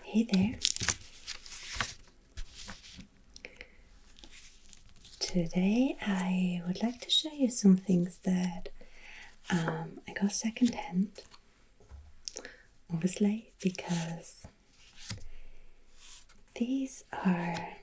Hey there. Today I would like to show you some things that I got secondhand, obviously, because these are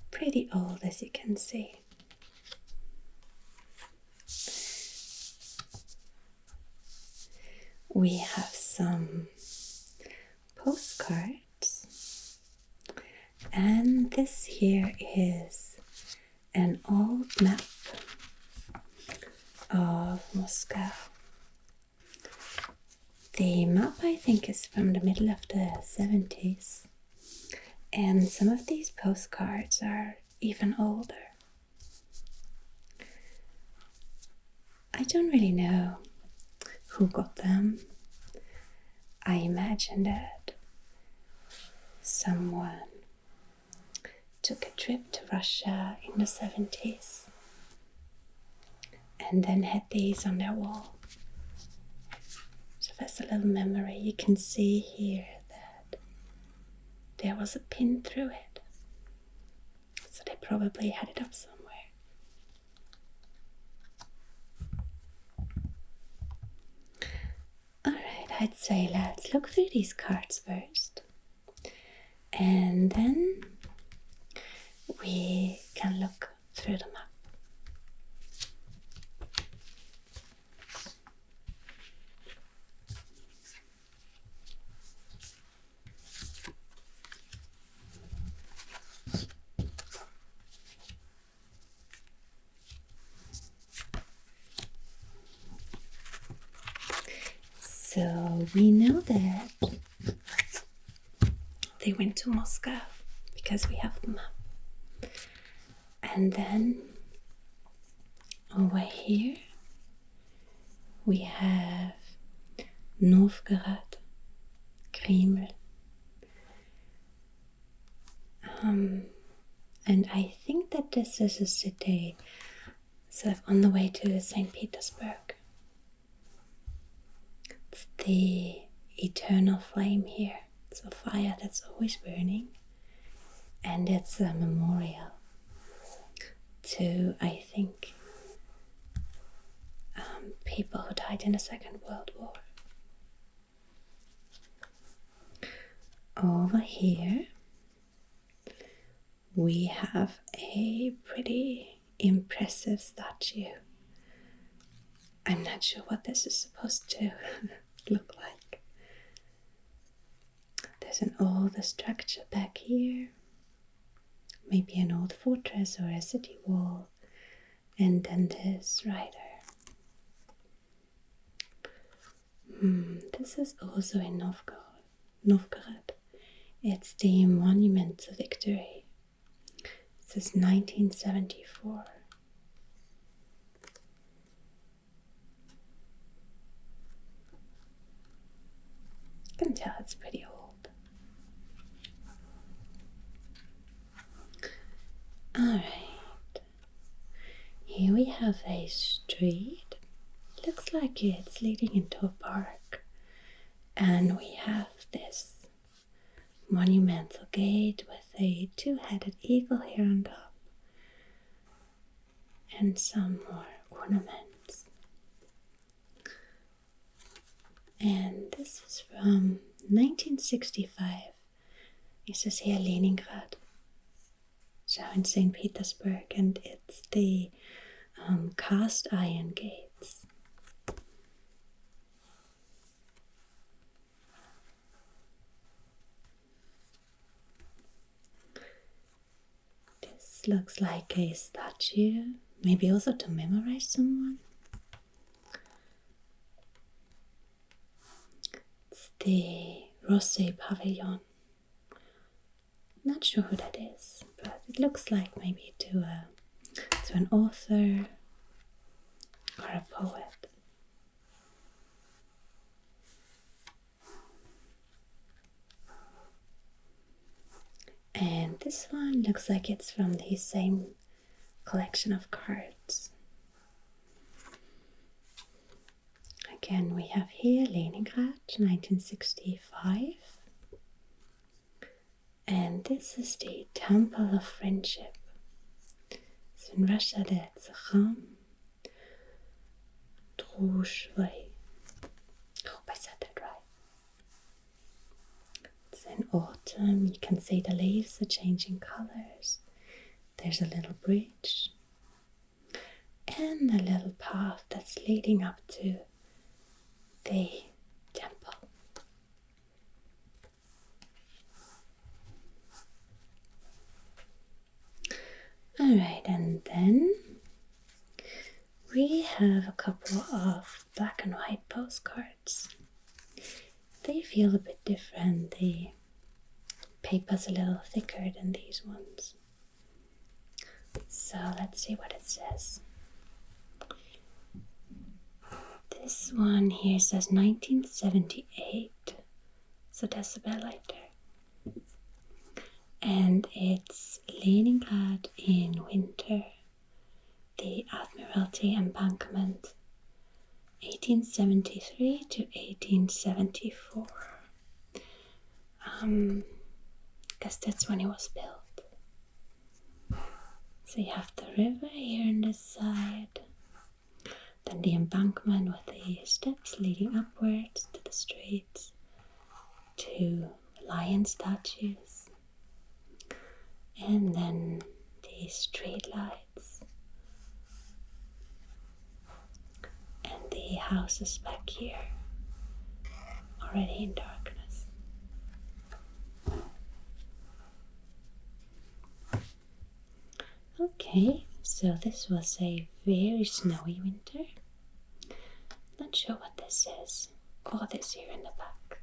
pretty old, as you can see. We have some postcards, and this here is an old map of Moscow. The map, I think, is from the middle of the 70s, and some of these postcards are even older. I don't really know who got them. I imagine that someone took a trip to Russia in the 70s and then had these on their wall. So there's a little memory. You can see here that there was a pin through it. So they probably had it up somewhere. Alright, I'd say let's look through these cards first. And then we can look through the map. So we know that they went to Moscow because we have the map. And then over here we have Novgorod, Kreml. And I think that this is a city sort of on the way to St. Petersburg. It's the eternal flame here. It's a fire that's always burning, and it's a memorial to, I think, people who died in the Second World War. Over here we have a pretty impressive statue. I'm not sure what this is supposed to look like. There's an older structure back here, maybe an old fortress or a city wall, and then this rider. This is also in Novgorod. It's the Monument to Victory. It says 1974. You can tell it's pretty old. Alright. Here we have a street. Looks like it's leading into a park. And we have this monumental gate with a two-headed eagle here on top. And some more ornaments. And this is from 1965. It says here Leningrad. So in St. Petersburg, and it's the cast iron gates. This looks like a statue, maybe also to memorize someone. It's the Rose Pavilion. Not sure who that is, but it looks like maybe to an author or a poet. And this one looks like it's from the same collection of cards. again, we have here Leningrad, 1965. And this is the Temple of Friendship. So in Russia, that's Kham Drushvai. Hope I said that right. It's in autumn. You can see the leaves are changing colors. There's a little bridge and a little path that's leading up to the temple. Alright, and then we have a couple of black and white postcards. They feel a bit different. The paper's a little thicker than these ones. So let's see what it says. This one here says 1978, so decibellighter. And it's Leningrad in winter, the Admiralty Embankment, 1873 to 1874. Guess that's when it was built. So you have the river here on this side, then the embankment with the steps leading upwards to the streets, to lion statues, and then the street lights, and the houses back here, already in darkness. Okay, so this was a very snowy winter. Not sure what this is. Oh, this here in the back.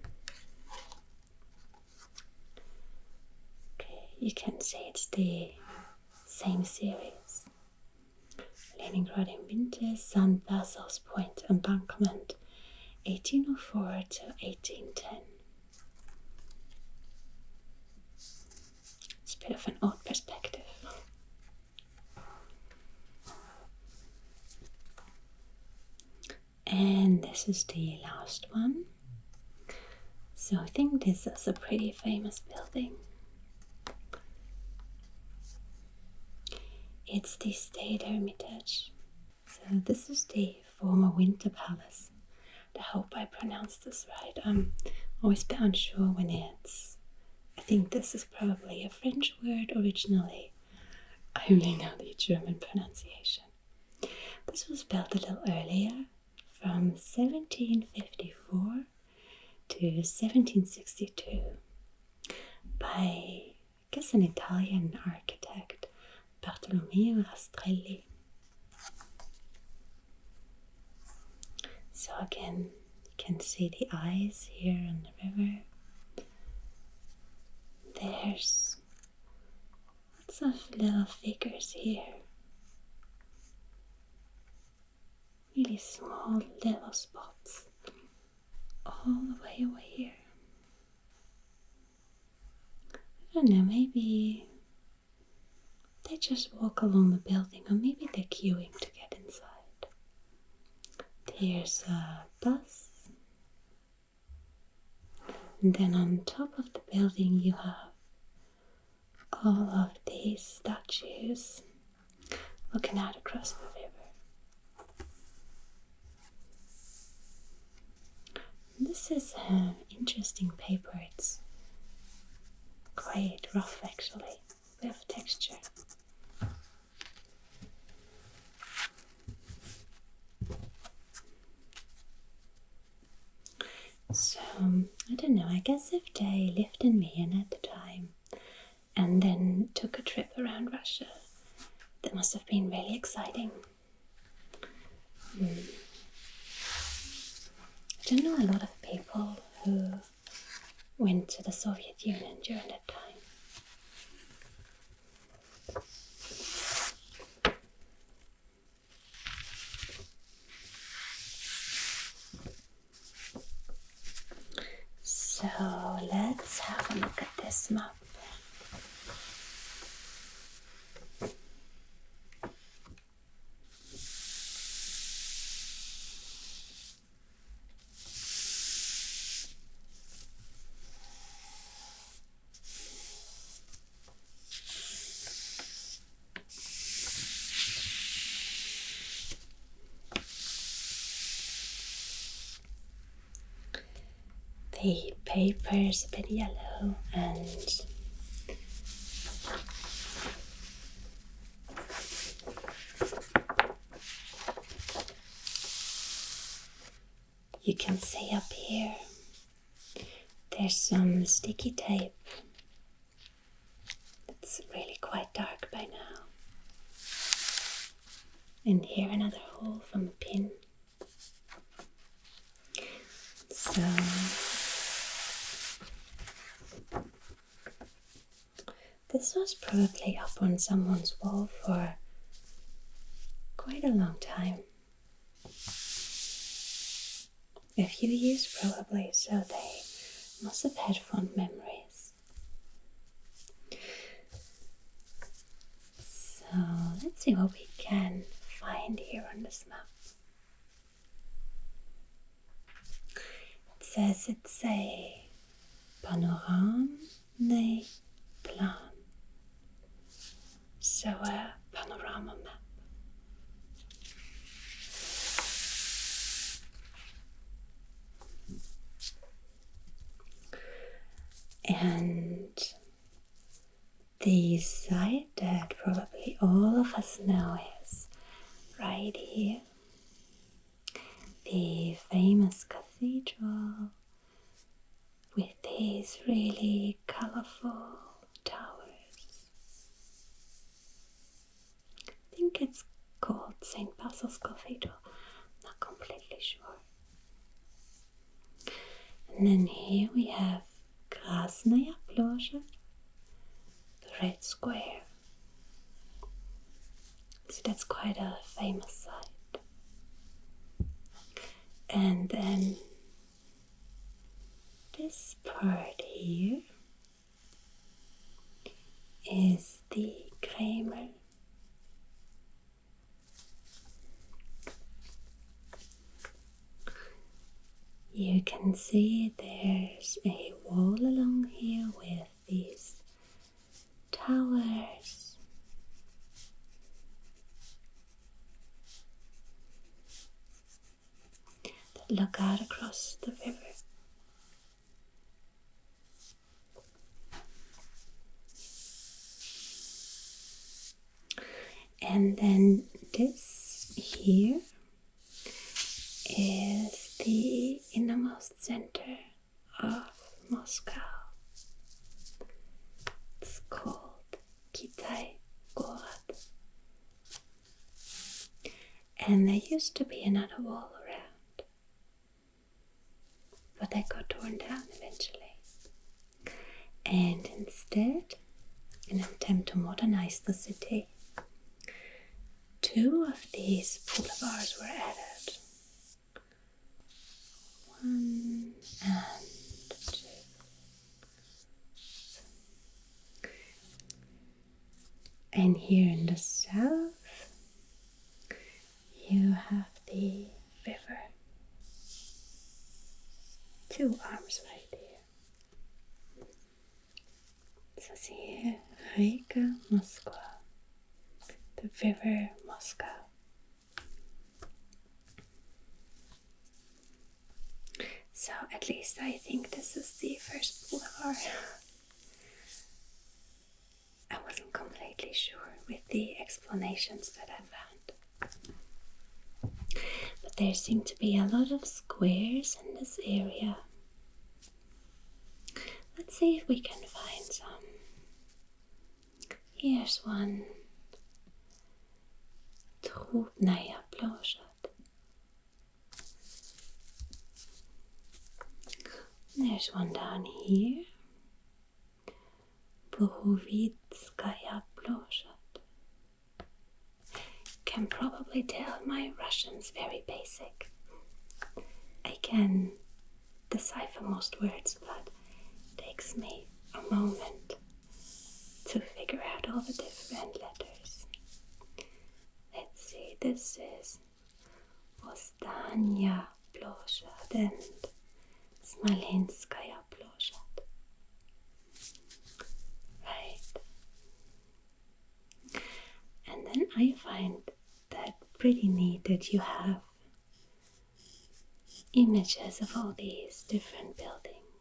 Okay, you can see it's the same series. Leningrad in winter, St. Basil's Point Embankment, 1804 to 1810. It's a bit of an odd perspective. And this is the last one. So I think this is a pretty famous building. It's the State Hermitage. So this is the former Winter Palace. I hope I pronounced this right. I'm always a bit unsure when it's... I think this is probably a French word originally. I only know the German pronunciation. This was built a little earlier, from 1754 to 1762 by, I guess, an Italian architect, Bartolomeo Rastrelli. So again, you can see the eyes here on the river. There's lots of little figures here. Really small little spots all the way over here. I don't know, maybe they just walk along the building, or maybe they're queuing to get inside. There's a bus, and then on top of the building you have all of these statues looking out across the river. This is an interesting paper. It's quite rough actually, with texture. So, I don't know, I guess if they lived in Vienna at the time and then took a trip around Russia, that must have been really exciting. I don't know a lot of people who went to the Soviet Union during that time. So let's have a look at this map. The paper is a bit yellow and you can see up here there's some sticky tape. It's really quite dark by now. And here another hole from a pin. So this was probably up on someone's wall for quite a long time. A few years probably, so they must have had fond memories. So let's see what we can find here on this map. It says it's a panorama plan. So a panorama map. And the site that probably all of us know is right here. The famous cathedral with these really colorful towers. I think it's called St. Basil's Cathedral, not completely sure. And then here we have Krasnaya Plosha, the Red Square. So that's quite a famous site. And then this part here is the Kreml. You can see there's a wall along here with these towers. That look out across the river. And then this here is the innermost center of Moscow. It's called Kitai Gorod. And there used to be another wall around, but that got torn down eventually. And instead, in an attempt to modernize the city, 2 of these boulevards were added. 1 and 2. And here in the south, you have the river. 2 arms right here. It says here, Reka Moskva, the river Moscow. So at least I think this is the first boulevard. I wasn't completely sure with the explanations that I found. But there seem to be a lot of squares in this area. Let's see if we can find some. Here's one. Trubnaya Plosha. There's one down here. Borovitskaya Plosha. Can probably tell my Russian's very basic. I can decipher most words, but it takes me a moment to figure out all the different letters. Let's see, this is Ostanya Plosha and Smolenskaya Plosha. Right. And then I find that pretty neat that you have images of all these different buildings.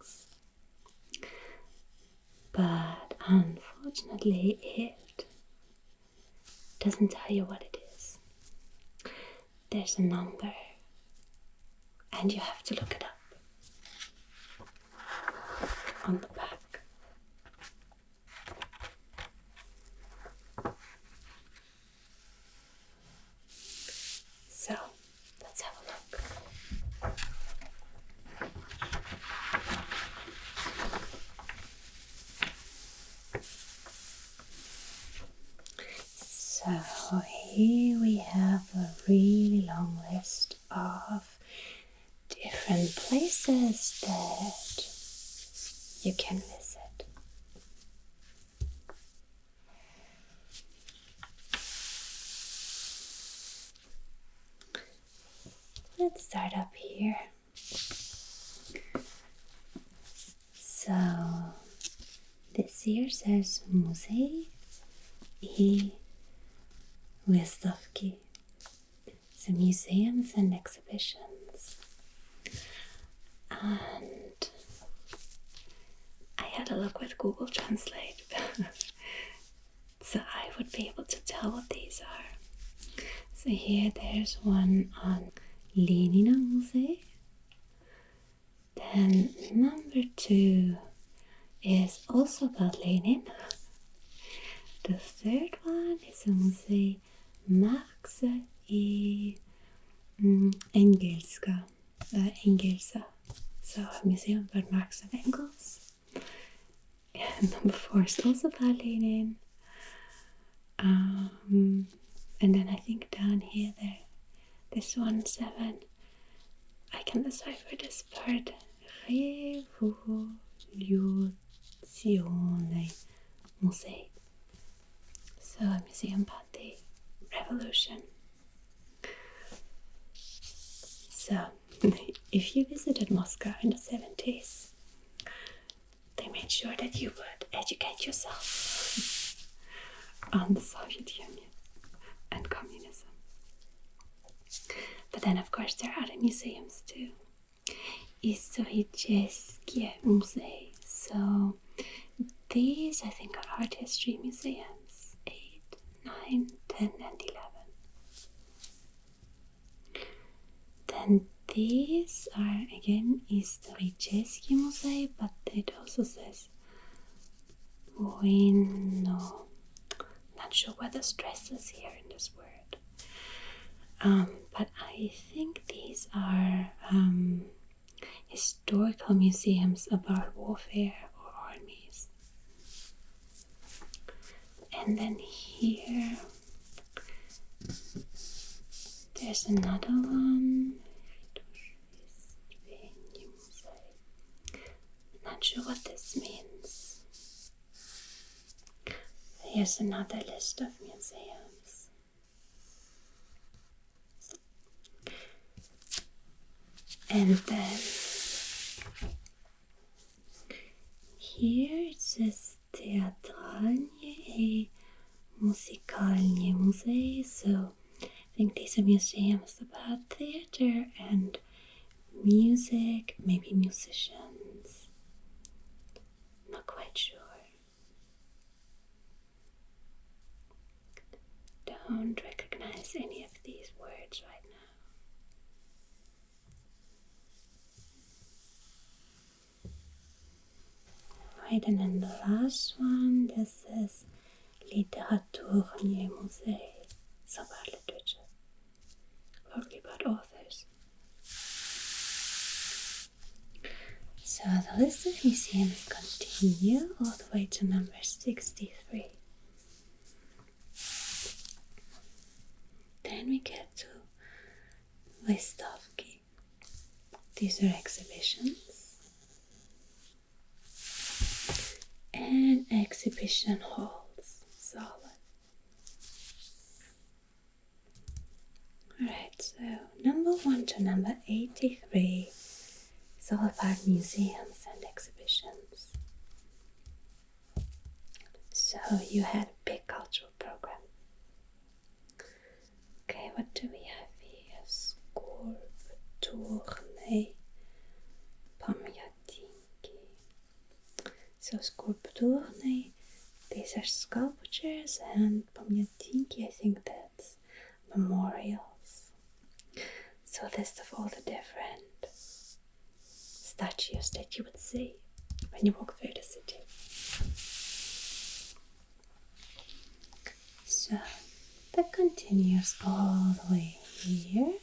but unfortunately it doesn't tell you what it is. There's a number and you have to look it up on the back. So let's have a look. So here we have a really long list of different places that you can visit. Let's start up here. So this here says Muzej I Wystavki, so museums and exhibitions. And I had a look with Google Translate, so I would be able to tell what these are. So here there's one on Leningrad Muzej. Then number 2 is also about Lenin. The third one is a Muzej Marxa I Engelsa. So a museum about Marx and Engels. And number 4 is also about Lenin. And then I think down here this one 7, I can decipher this part. Revoluzione Muzej. So a museum about the revolution. So if you visited Moscow in the 70s, they made sure that you would educate yourself on the Soviet Union and communism. But then of course there are other museums too. Historickie Muzej. So these I think are art history museums. 8, 9, 10 and 11. Then these are again Historickie Muzej, but it also says Bueno. Not sure where the stress is here in this word. But I think these are historical museums about warfare or armies. And then here there's another one. Not sure what this means. Here's another list of museums. And then here it says Teatralnie I Muzykalnie Muzej. So I think these are museums about theater and music, maybe musicians. Not quite sure. Don't recognize any of these words right now. Right, and then the last one, this is Literaturnie Muzej. So about literature. Probably about authors. So the list of museums continue all the way to number 63. Then we get to Wystavki. These are exhibitions and exhibition halls. Solid. Alright, so number 1 to number 83 is all about museums and exhibitions. So you had a big cultural program. Okay, what do we have here? Skulpturnej pamiętniki. So sculpturni, these are sculptures, and pamiętniki, I think that's memorials. So a list of all the different statues that you would see when you walk through the city. So that continues all the way here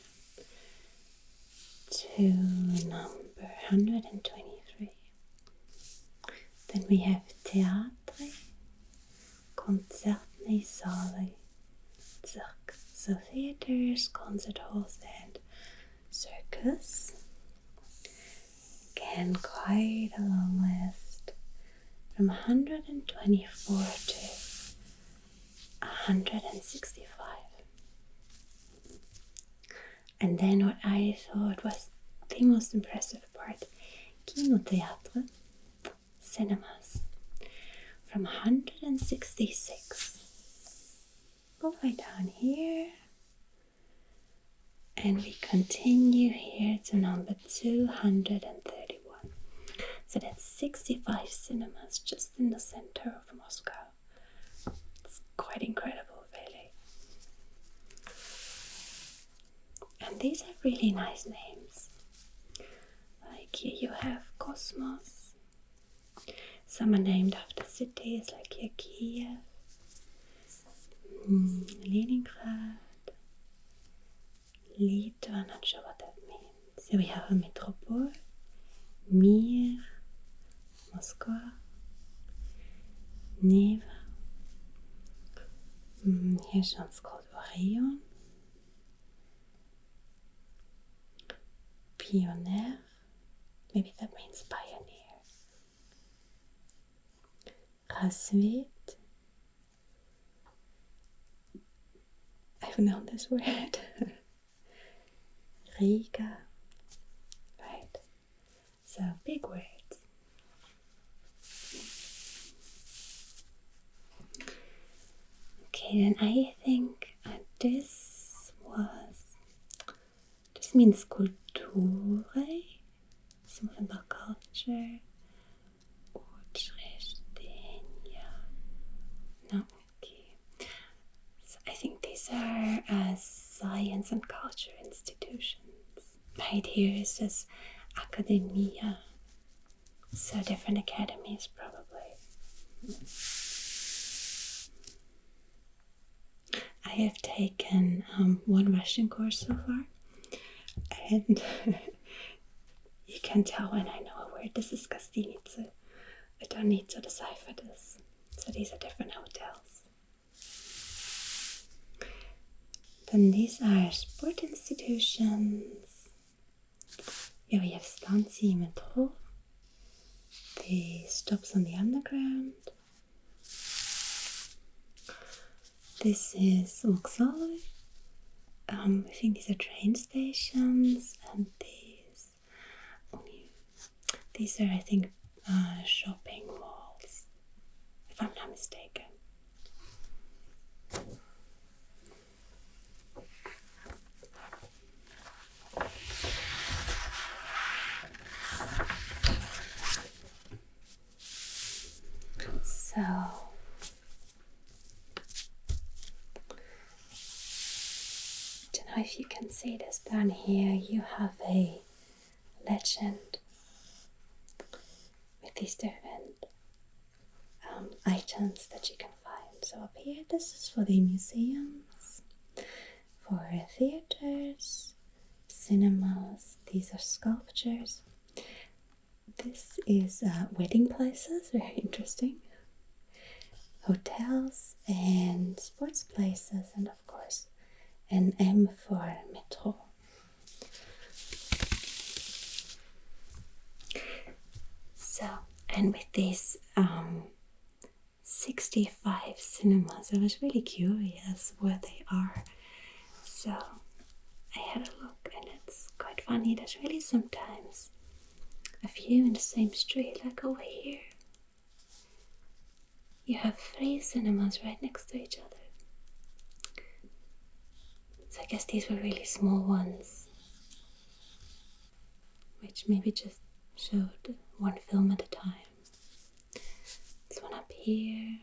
to number 123. Then we have teatri, koncertni sali, cirque. So theaters, concert halls, and circus. Again, quite a long list. From 124 to 165. And then what I thought was the most impressive part, kinoteatr, cinemas, from 166 all the way down here, and we continue here to number 231. So that's 65 cinemas just in the center of Moscow. It's quite incredible, really. And these have really nice names. Like here you have Cosmos. Some are named after cities, like here Kiev, Leningrad, Lito, I'm not sure what that means. So we have a metropole, Mir, Moscow, Neva. Here's one's called Orion, Pioneer, maybe that means pioneer. Rasvet, I've known this word. Riga, right? So big words. Okay, then I think this means culture, something about culture. No, okay. So I think these are science and culture institutions. Right here it says academia, so different academies probably. I have taken one Russian course so far, and you can tell when I know a word. This is gostinice. I don't need to decipher this. So these are different hotels. Then these are sport institutions. Here we have Stanci Metro, the stops on the underground. This is Vokzal. I think these are train stations, and these are, I think, shopping malls, if I'm not mistaken. So, I don't know if you can see this down here. You have a legend with these different items that you can find. So up here, this is for the museums, for theaters, cinemas. These are sculptures. This is wedding places, very interesting. Hotels and sports places, and of course an M for metro. So, and with these 65 cinemas, I was really curious where they are. So I had a look, and it's quite funny. There's really sometimes a few in the same street, like over here. You have 3 cinemas right next to each other. So I guess these were really small ones, which maybe just showed one film at a time. here,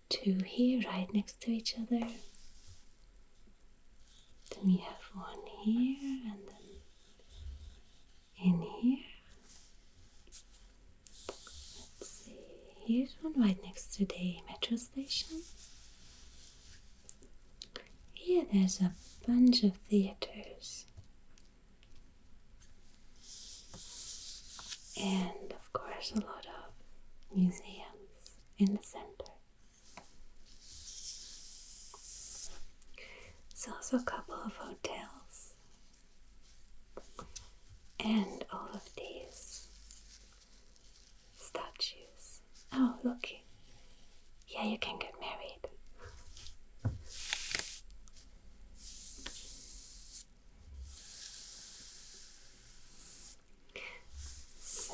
2 here right next to each other. Then we have 1 here and then in here. Let's see, here's one right next to the metro station. Here there's a bunch of theaters. And of course a lot of museums in the center. There's also a couple of hotels. And all of these statues. Oh, look. Yeah, you can get married. So,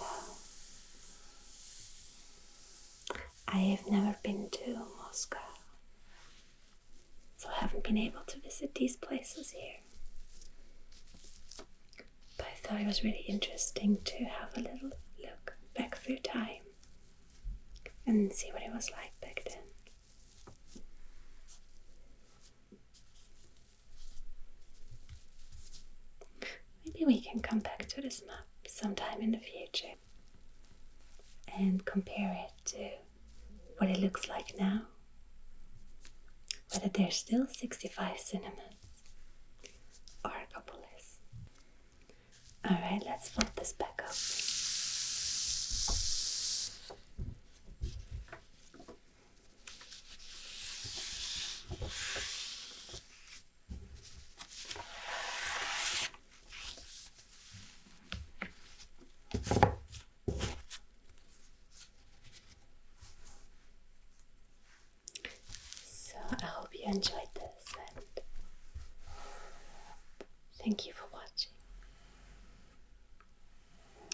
I have never been to Moscow. So I haven't been able to visit these places here. But I thought it was really interesting to have a little look back through time and see what it was like back then. Maybe we can come back to this map sometime in the future and compare it to what it looks like now. Whether there's still 65 cinemas or a couple less. Alright, let's fold this back up. So I hope you enjoyed this and thank you for watching.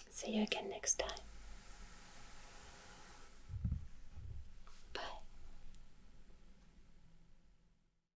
See you again next time.